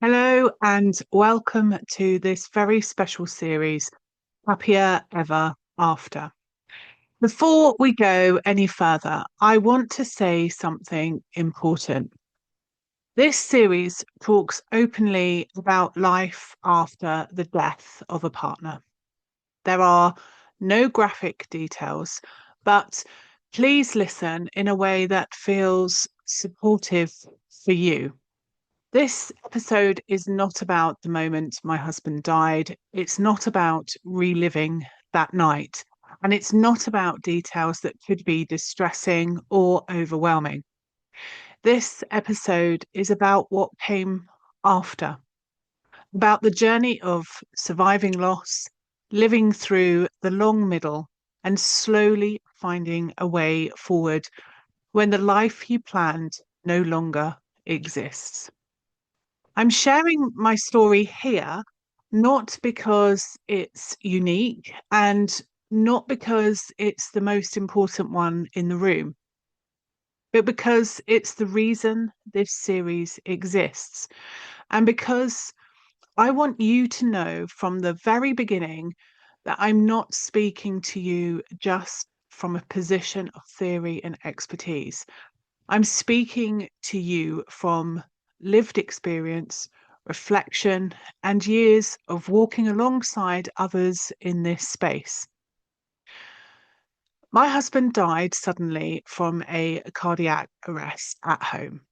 Hello and welcome to this very special series, Happier Ever After. Before we go any further, I want to say something important. This series talks openly about life after the death of a partner. There are no graphic details, but please listen in a way that feels supportive for you. This episode is not about the moment my husband died. It's not about reliving that night. And it's not about details that could be distressing or overwhelming. This episode is about what came after, about the journey of surviving loss, living through the long middle, and slowly finding a way forward when the life you planned no longer exists. I'm sharing my story here, not because it's unique and not because it's the most important one in the room, but because it's the reason this series exists. And because I want you to know from the very beginning that I'm not speaking to you just from a position of theory and expertise. I'm speaking to you from lived experience, reflection, and years of walking alongside others in this space. My husband died suddenly from a cardiac arrest at home.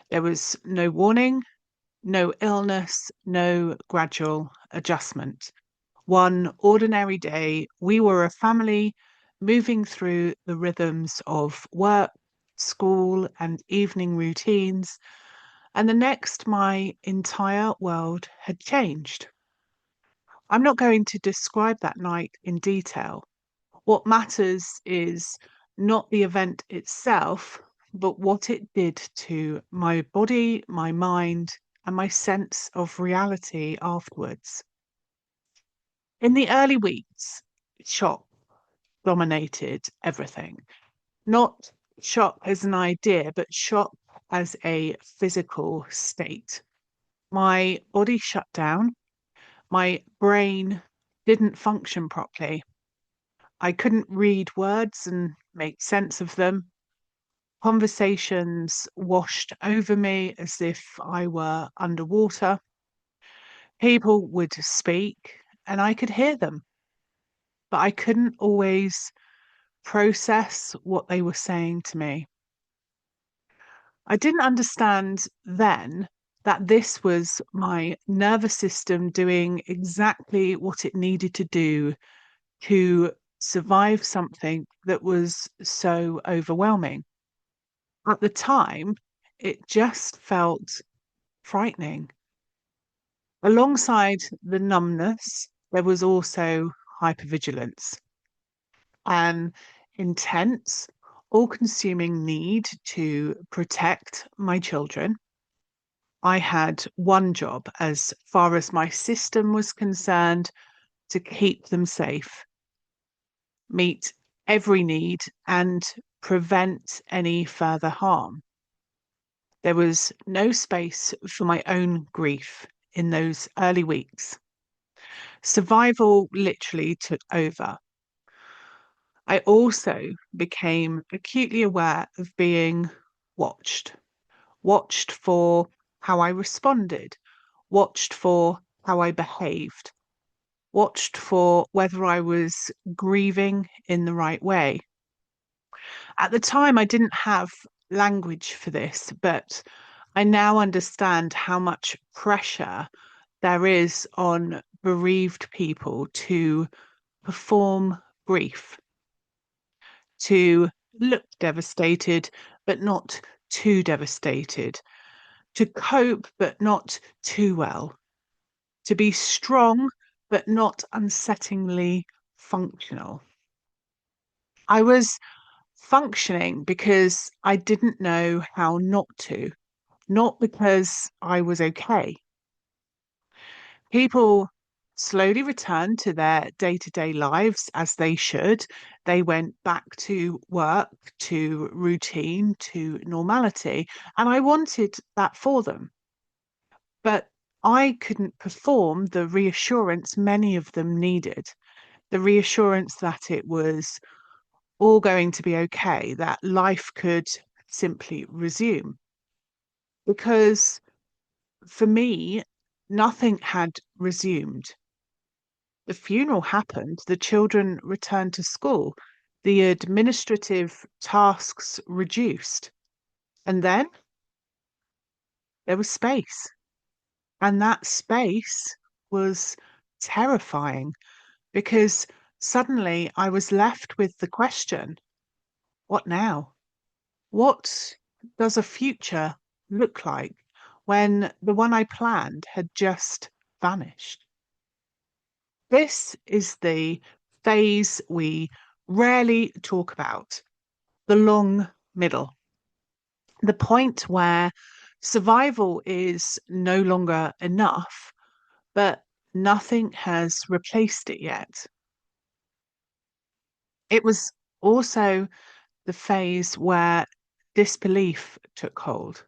There was no warning, no illness, no gradual adjustment. One ordinary day, we were a family moving through the rhythms of work, school, and evening routines. And the next, my entire world had changed. I'm not going to describe that night in detail. What matters is not the event itself, but what it did to my body, my mind, and my sense of reality afterwards. In the early weeks, shock dominated everything. Not shock as an idea, but shock as a physical state. My body shut down. My brain didn't function properly. I couldn't read words and make sense of them. Conversations washed over me as if I were underwater. People would speak and I could hear them, but I couldn't always process what they were saying to me. I didn't understand then that this was my nervous system doing exactly what it needed to do to survive something that was so overwhelming. At the time, it just felt frightening. Alongside the numbness, there was also hypervigilance, an intense, all consuming need to protect my children. I had one job as far as my system was concerned to keep them safe, meet every need, and prevent any further harm. There was no space for my own grief in those early weeks. Survival literally took over. I also became acutely aware of being watched, watched for how I responded, watched for how I behaved, watched for whether I was grieving in the right way. At the time, I didn't have language for this, but I now understand how much pressure there is on bereaved people to perform grief, to look devastated, but not too devastated, to cope, but not too well, to be strong, but not unsettlingly functional. I was functioning because I didn't know how not to, not because I was okay. People slowly returned to their day to day lives as they should. They went back to work, to routine, to normality. And I wanted that for them. But I couldn't perform the reassurance many of them needed, the reassurance that it was all going to be okay, that life could simply resume. Because for me, nothing had resumed. The funeral happened, the children returned to school, the administrative tasks reduced, and then there was space. And that space was terrifying because suddenly I was left with the question, what now? What does a future look like when the one I planned had just vanished? This is the phase we rarely talk about, the long middle, the point where survival is no longer enough, but nothing has replaced it yet. It was also the phase where disbelief took hold.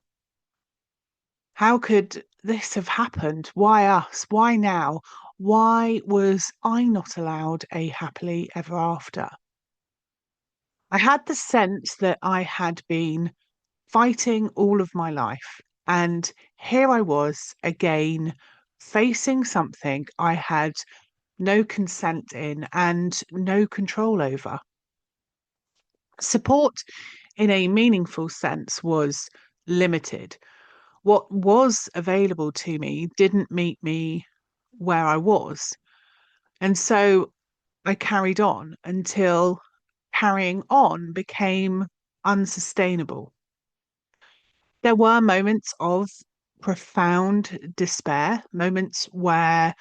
How could this have happened? Why us? Why now? Why was I not allowed a happily ever after? I had the sense that I had been fighting all of my life, and here I was again facing something I had no consent in and no control over. Support in a meaningful sense was limited. What was available to me didn't meet me where I was. And so I carried on until carrying on became unsustainable. There were moments of profound despair, moments where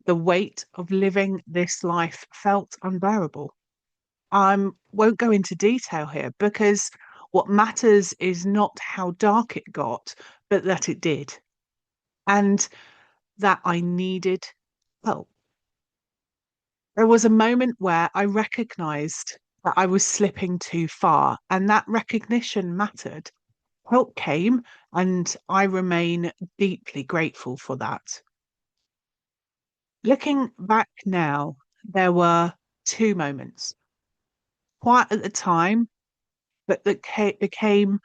the weight of living this life felt unbearable. I won't go into detail here because what matters is not how dark it got, but that it did, and that I needed help. There was a moment where I recognized that I was slipping too far, and that recognition mattered. Help came, and I remain deeply grateful for that. Looking back now, there were two moments, quiet at the time, but that became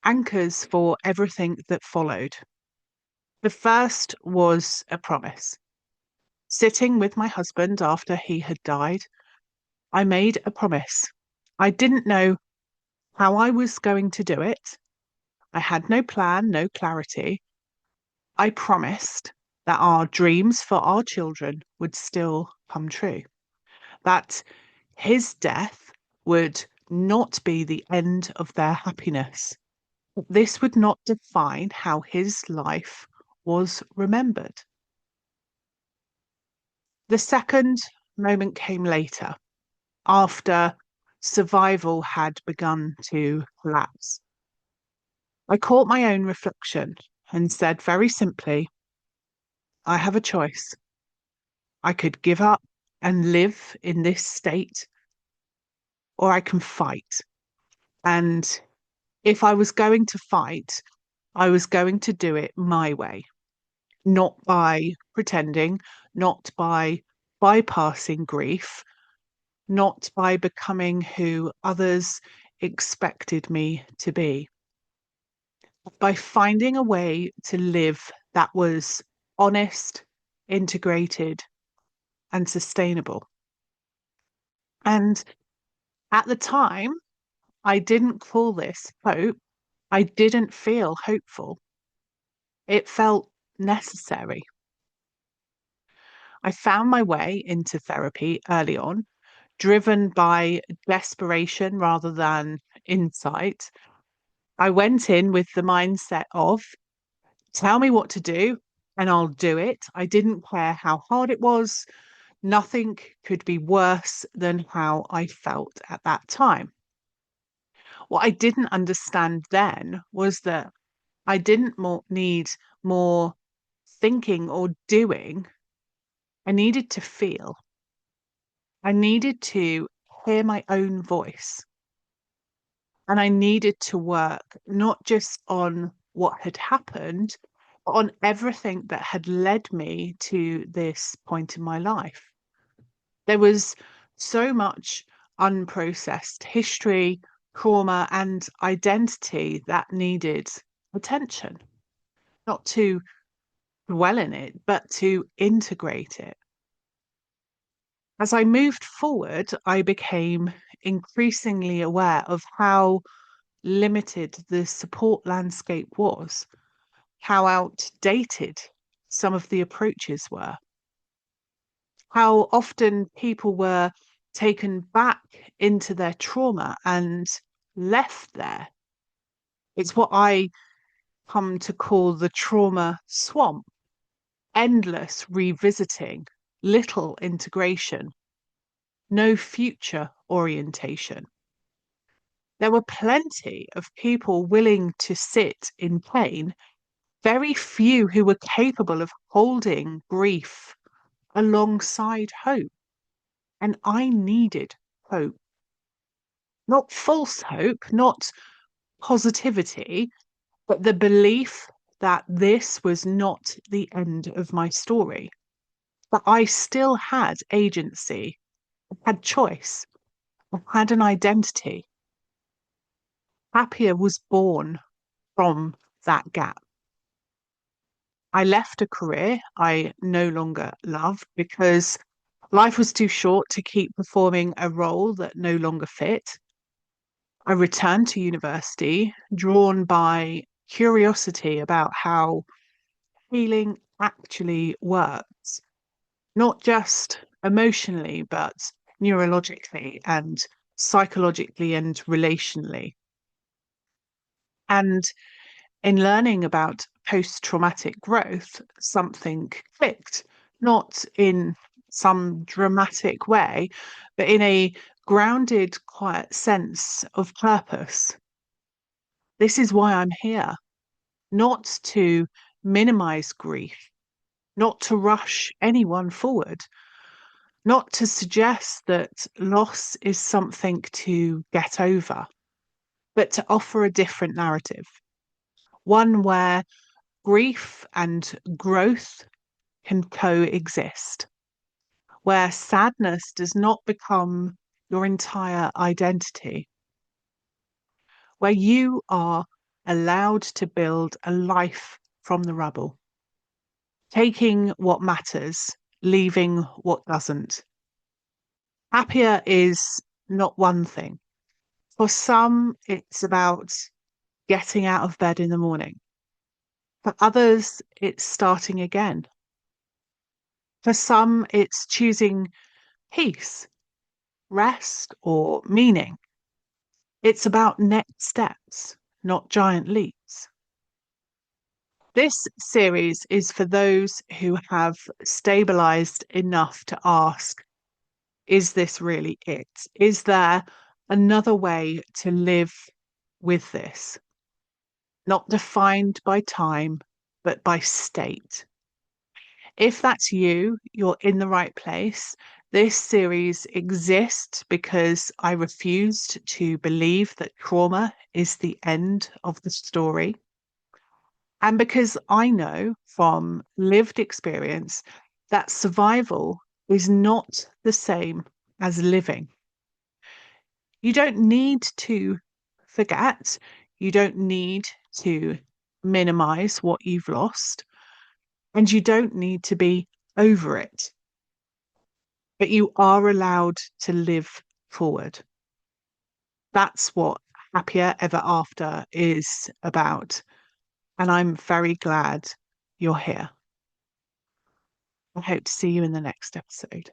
anchors for everything that followed. The first was a promise. Sitting with my husband after he had died, I made a promise. I didn't know how I was going to do it. I had no plan, no clarity. I promised that our dreams for our children would still come true, that his death would not be the end of their happiness. This would not define how his life was remembered. The second moment came later, after survival had begun to collapse. I caught my own reflection and said very simply, I have a choice. I could give up and live in this state, or I can fight. And if I was going to fight, I was going to do it my way, not by pretending, not by bypassing grief, not by becoming who others expected me to be, by finding a way to live that was honest, integrated, and sustainable. And at the time, I didn't call this hope. I didn't feel hopeful. It felt necessary. I found my way into therapy early on, driven by desperation rather than insight. I went in with the mindset of tell me what to do and I'll do it. I didn't care how hard it was. Nothing could be worse than how I felt at that time. What I didn't understand then was that I didn't need more thinking or doing. I needed to feel. I needed to hear my own voice. And I needed to work not just on what had happened, on everything that had led me to this point in my life. There was so much unprocessed history, trauma, and identity that needed attention, not to dwell in it, but to integrate it. As I moved forward, I became increasingly aware of how limited the support landscape was, how outdated some of the approaches were, how often people were taken back into their trauma and left there. It's what I come to call the trauma swamp: endless revisiting, little integration, no future orientation. There were plenty of people willing to sit in pain, very few who were capable of holding grief alongside hope. And I needed hope. Not false hope, not positivity, but the belief that this was not the end of my story, that I still had agency, had choice, had an identity. Happya was born from that gap. I left a career I no longer loved because life was too short to keep performing a role that no longer fit. I returned to university, drawn by curiosity about how healing actually works, not just emotionally, but neurologically and psychologically and relationally. And in learning about post traumatic growth, something clicked, not in some dramatic way, but in a grounded, quiet sense of purpose. This is why I'm here, not to minimize grief, not to rush anyone forward, not to suggest that loss is something to get over, but to offer a different narrative, one where grief and growth can coexist, where sadness does not become your entire identity, where you are allowed to build a life from the rubble, taking what matters, leaving what doesn't. Happier is not one thing. For some, it's about getting out of bed in the morning. For others, it's starting again. For some, it's choosing peace, rest, or meaning. It's about next steps, not giant leaps. This series is for those who have stabilized enough to ask, is this really it? Is there another way to live with this? Not defined by time, but by state. If that's you, you're in the right place. This series exists because I refused to believe that trauma is the end of the story. And because I know from lived experience that survival is not the same as living. You don't need to forget, you don't need to minimize what you've lost, and you don't need to be over it. But you are allowed to live forward. That's what Happier Ever After is about. And I'm very glad you're here. I hope to see you in the next episode.